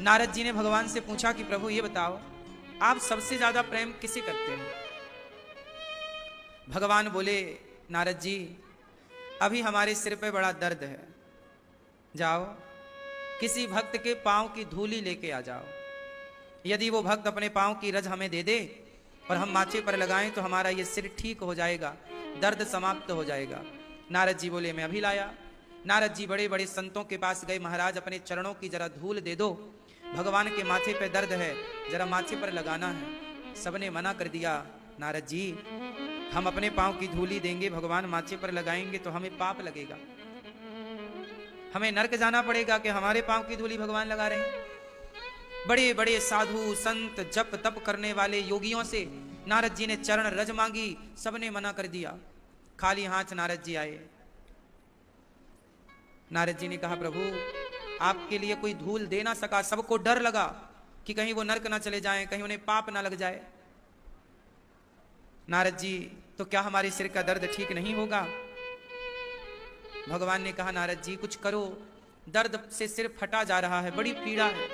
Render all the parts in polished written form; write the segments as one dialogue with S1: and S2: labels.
S1: नारद जी ने भगवान से पूछा कि प्रभु ये बताओ, आप सबसे ज्यादा प्रेम किसे करते हैं? भगवान बोले, नारद जी अभी हमारे सिर पे बड़ा दर्द है, जाओ किसी भक्त के पांव की धूली लेके आ जाओ। यदि वो भक्त अपने पांव की रज हमें दे दे और हम माथे पर लगाएं तो हमारा ये सिर ठीक हो जाएगा, दर्द समाप्त हो जाएगा। नारद जी बोले, मैं अभी लाया। नारद जी बड़े बड़े संतों के पास गए, महाराज अपने चरणों की जरा धूल दे दो, भगवान के माथे पे दर्द है, जरा माथे पर लगाना है। सबने मना कर दिया, नारद जी हम अपने पांव की धूली देंगे, भगवान माथे पर लगाएंगे तो हमें पाप लगेगा, हमें नरक जाना पड़ेगा कि हमारे पांव की धूली भगवान लगा रहे हैं। बड़े बड़े साधु संत जप तप करने वाले योगियों से नारद जी ने चरण रज मांगी, सबने मना कर दिया। खाली हाथ नारद जी आए। नारद जी ने कहा, प्रभु आपके लिए कोई धूल दे ना सका, सबको डर लगा कि कहीं वो नरक ना चले जाएं, कहीं उन्हें पाप ना लग जाए। नारद जी, तो क्या हमारे सिर का दर्द ठीक नहीं होगा? भगवान ने कहा, नारद जी कुछ करो, दर्द से सिर फटा जा रहा है, बड़ी पीड़ा है।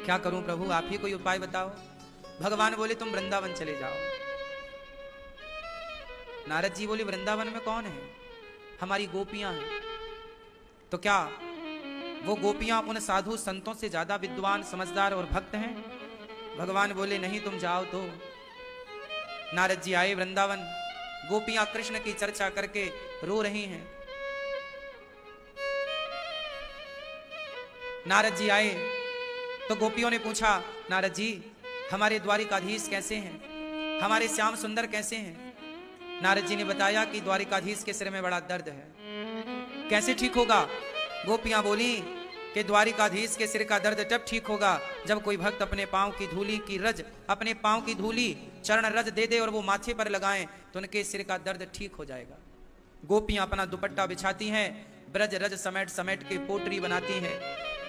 S1: क्या करूं प्रभु, आप ही कोई उपाय बताओ। भगवान बोले, तुम वृंदावन चले जाओ। नारद जी बोले, वृंदावन में कौन है? हमारी गोपियां हैं। तो क्या वो गोपियां उन साधु संतों से ज्यादा विद्वान, समझदार और भक्त हैं? भगवान बोले, नहीं तुम जाओ तो। नारद जी आए वृंदावन, गोपियां कृष्ण की चर्चा करके रो रही हैं। नारद जी आए तो गोपियों ने पूछा, नारद जी हमारे द्वारिकाधीश कैसे हैं, हमारे श्याम सुंदर कैसे हैं? नारद जी ने बताया कि द्वारिकाधीश के सिर में बड़ा दर्द है। कैसे ठीक होगा? गोपियां बोली कि द्वारिकाधीश के सिर का दर्द तब ठीक होगा जब कोई भक्त अपने पांव की धूली की रज, अपने पांव की धूली चरण रज दे दे और वो माथे पर लगाएं तो उनके सिर का दर्द ठीक हो जाएगा। गोपियां अपना दुपट्टा बिछाती हैं, ब्रज रज समेट समेट के पोटरी बनाती हैं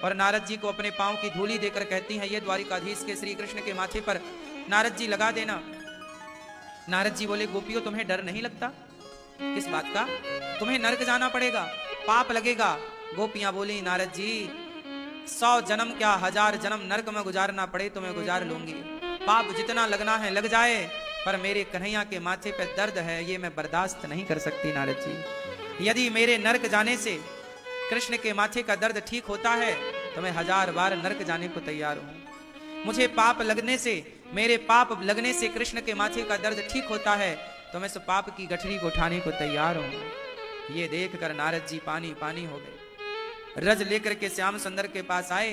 S1: और नारद जी को अपने पांव की धूली देकर कहती हैं, ये द्वारिकाधीश के श्री कृष्ण के माथे पर नारद जी लगा देना। नारद जी बोले, गोपियों तुम्हें डर नहीं लगता? किस बात का? तुम्हें नरक जाना पड़ेगा, पाप लगेगा। गोपियां बोली, नारद जी 100 जन्म क्या 1000 जन्म नरक में गुजारना पड़े तो मैं गुजार लूंगी, पाप जितना लगना है लग जाए, पर मेरे कन्हैया के माथे पे दर्द है, ये मैं बर्दाश्त नहीं कर सकती। नारद जी यदि मेरे नरक जाने से कृष्ण के माथे का दर्द ठीक होता है तो मैं 1000 बार नरक जाने को तैयार हूं। मुझे पाप लगने से, मेरे पाप लगने से कृष्ण के माथे का दर्द ठीक होता है तो मैं उस पाप की गठरी को उठाने को तैयार हूं। ये देखकर नारद जी पानी पानी हो गए। रज लेकर के श्याम सुंदर के पास आए,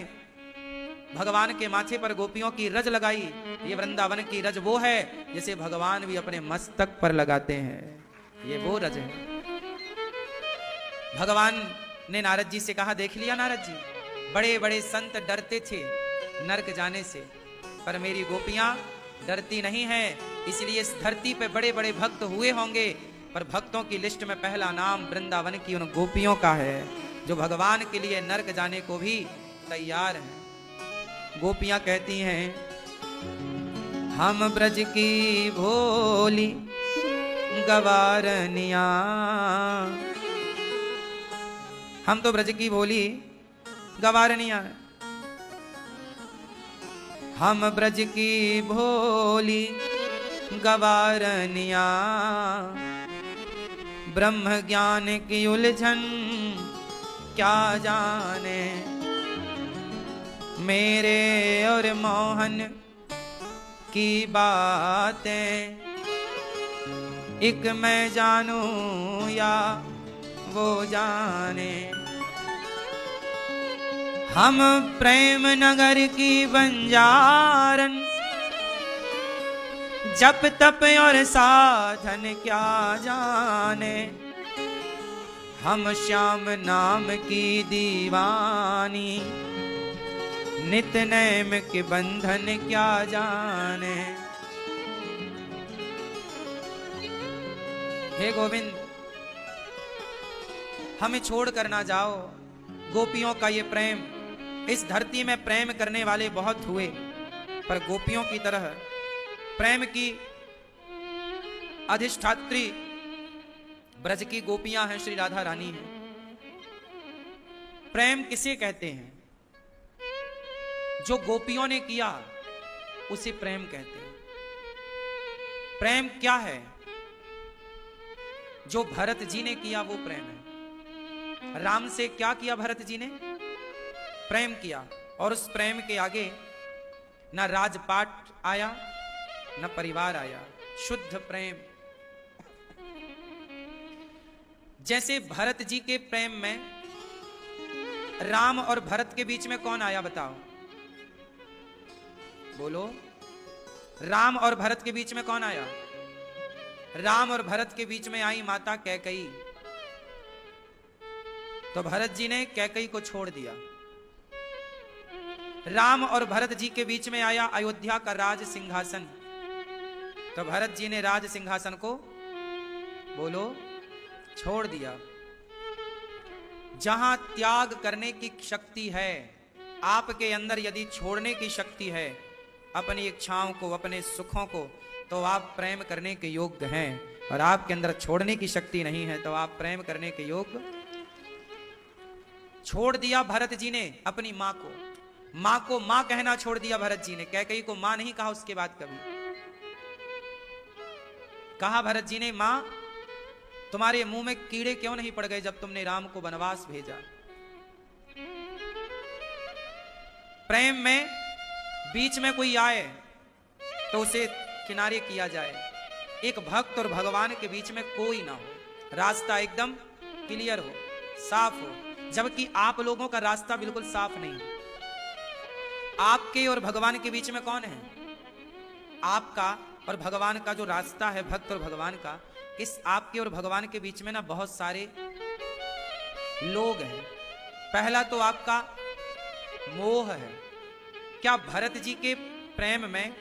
S1: भगवान के माथे पर गोपियों की रज लगाई। ये वृंदावन की रज वो है जिसे भगवान भी अपने मस्तक पर लगाते हैं, ये वो रज है। भगवान ने नारद जी से कहा, देख लिया नारद जी, बड़े बड़े संत डरते थे नरक जाने से, पर मेरी गोपियां डरती नहीं है, इसलिए इस धरती पे बड़े बड़े भक्त हुए होंगे, पर भक्तों की लिस्ट में पहला नाम वृंदावन की उन गोपियों का है जो भगवान के लिए नरक जाने को भी तैयार हैं। गोपियां कहती हैं, हम ब्रज की भोली गवारनिया, हम तो ब्रज की भोली गवारनिया है, हम ब्रज की भोली गवारनिया, ब्रह्म ज्ञान की उलझन क्या जाने, मेरे और मोहन की बातें एक मैं जानूं या वो जाने, हम प्रेम नगर की बंजारन, जप तप और साधन क्या जाने, हम श्याम नाम की दीवानी, नित नैम के बंधन क्या जाने। हे गोविंद, हमें छोड़ कर ना जाओ। गोपियों का ये प्रेम, इस धरती में प्रेम करने वाले बहुत हुए, पर गोपियों की तरह प्रेम की अधिष्ठात्री ब्रज की गोपियां हैं, श्री राधा रानी हैं। प्रेम किसे कहते हैं? जो गोपियों ने किया उसे प्रेम कहते हैं। प्रेम क्या है? जो भरत जी ने किया वो प्रेम है। राम से क्या किया भरत जी ने? प्रेम किया। और उस प्रेम के आगे ना राजपाट आया ना परिवार आया, शुद्ध प्रेम। जैसे भरत जी के प्रेम में राम और भरत के बीच में कौन आया बताओ? बोलो। राम और भरत के बीच में कौन आया? राम और भरत के बीच में आई माता कैकई। तो भरत जी ने कैकई को छोड़ दिया। राम और भरत जी के बीच में आया अयोध्या का राज सिंहासन। तो भरत जी ने राज सिंहासन को, बोलो, छोड़ दिया। जहां त्याग करने की शक्ति है, आपके अंदर यदि छोड़ने की शक्ति है अपनी इच्छाओं को, अपने सुखों को, तो आप प्रेम करने के योग्य हैं। और आपके अंदर छोड़ने की शक्ति नहीं है तो आप प्रेम करने के योग्य। छोड़ दिया भरत जी ने अपनी मां को। मां को मां कहना छोड़ दिया भरत जी ने। कैकई को मां नहीं कहा उसके बाद कभी। कहा भरत जी ने, मां तुम्हारे मुंह में कीड़े क्यों नहीं पड़ गए जब तुमने राम को वनवास भेजा? प्रेम में बीच में कोई आए तो उसे किनारे किया जाए। एक भक्त और भगवान के बीच में कोई ना हो, रास्ता एकदम क्लियर हो, साफ हो। जबकि आप लोगों का रास्ता बिल्कुल साफ नहीं है। आपके और भगवान के बीच में कौन है? आपका और भगवान का जो रास्ता है, भक्त और भगवान का, इस आपके और भगवान के बीच में ना बहुत सारे लोग हैं। पहला तो आपका मोह है। क्या भरत जी के प्रेम में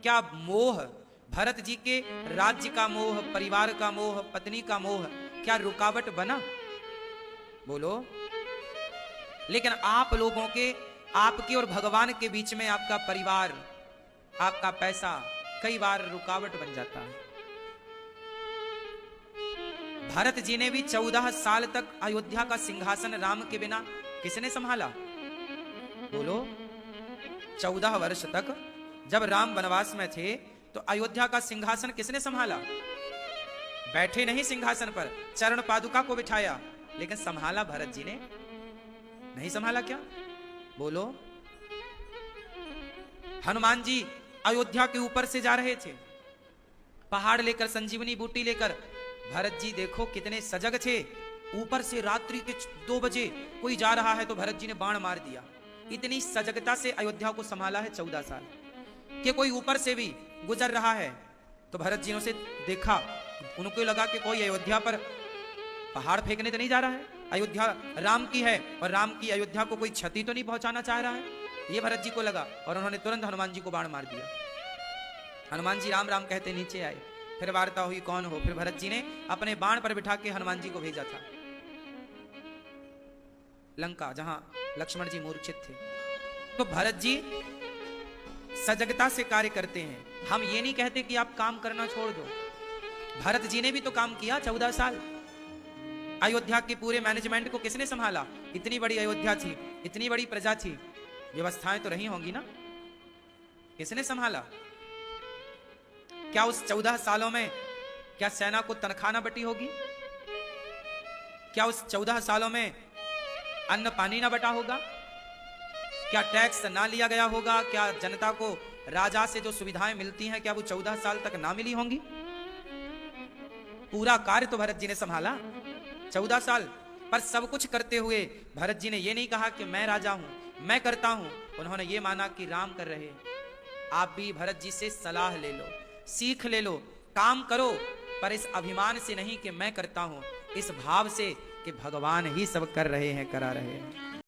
S1: क्या मोह, भरत जी के राज्य का मोह, परिवार का मोह, पत्नी का मोह, क्या रुकावट बना? बोलो। लेकिन आप लोगों के, आपके और भगवान के बीच में आपका परिवार, आपका पैसा कई बार रुकावट बन जाता है। भरत जी ने भी 14 साल तक अयोध्या का सिंहासन राम के बिना किसने संभाला? बोलो। 14 वर्ष तक जब राम वनवास में थे तो अयोध्या का सिंहासन किसने संभाला? बैठे नहीं सिंहासन पर, चरण पादुका को बिठाया, लेकिन संभाला भरत जी ने नहीं संभाला क्या? बोलो। हनुमान जी अयोध्या के ऊपर से जा रहे थे, पहाड़ लेकर, संजीवनी बूटी लेकर। भरत जी देखो कितने सजग थे। ऊपर से रात्रि के 2 बजे कोई जा रहा है तो भरत जी ने बाण मार दिया। इतनी सजगता से अयोध्या को संभाला है 14 साल। कि कोई ऊपर से भी गुजर रहा है तो भरत जी ने उसे देखा, उनको लगा कि कोई अयोध्या पर पहाड़ फेंकने तो नहीं जा रहा है, अयोध्या राम की है और राम की अयोध्या को कोई क्षति तो नहीं पहुंचाना चाह रहा है। ये भरत जी को लगा और उन्होंने तुरंत हनुमान जी को बाण मार दिया। हनुमान जी राम राम कहते नीचे आए। फिर वार्ता हुई कौन हो। फिर भरत जी ने अपने बाण पर बिठा के हनुमान जी को भेजा था लंका, जहां लक्ष्मण जी मूर्छित थे। तो भरत जी सजगता से कार्य करते हैं। हम ये नहीं कहते कि आप काम करना छोड़ दो। भरत जी ने भी तो काम किया 14 साल। अयोध्या के पूरे मैनेजमेंट को किसने संभाला? इतनी बड़ी अयोध्या थी, इतनी बड़ी प्रजा थी, व्यवस्थाएं तो रही होंगी ना, किसने संभाला? क्या उस 14 सालों में क्या सेना को तनख्वाह न बटी होगी? क्या उस 14 सालों में अन्न पानी न बटा होगा? क्या टैक्स ना लिया गया होगा? क्या जनता को राजा से जो सुविधाएं मिलती हैं क्या वो 14 साल तक ना मिली होंगी? पूरा कार्य तो भरत जी ने संभाला 14 साल। पर सब कुछ करते हुए भरत जी ने यह नहीं कहा कि मैं राजा हूं, मैं करता हूं। उन्होंने ये माना कि राम कर रहे। आप भी भरत जी से सलाह ले लो, सीख ले लो, काम करो, पर इस अभिमान से नहीं कि मैं करता हूं, इस भाव से कि भगवान ही सब कर रहे हैं, करा रहे हैं।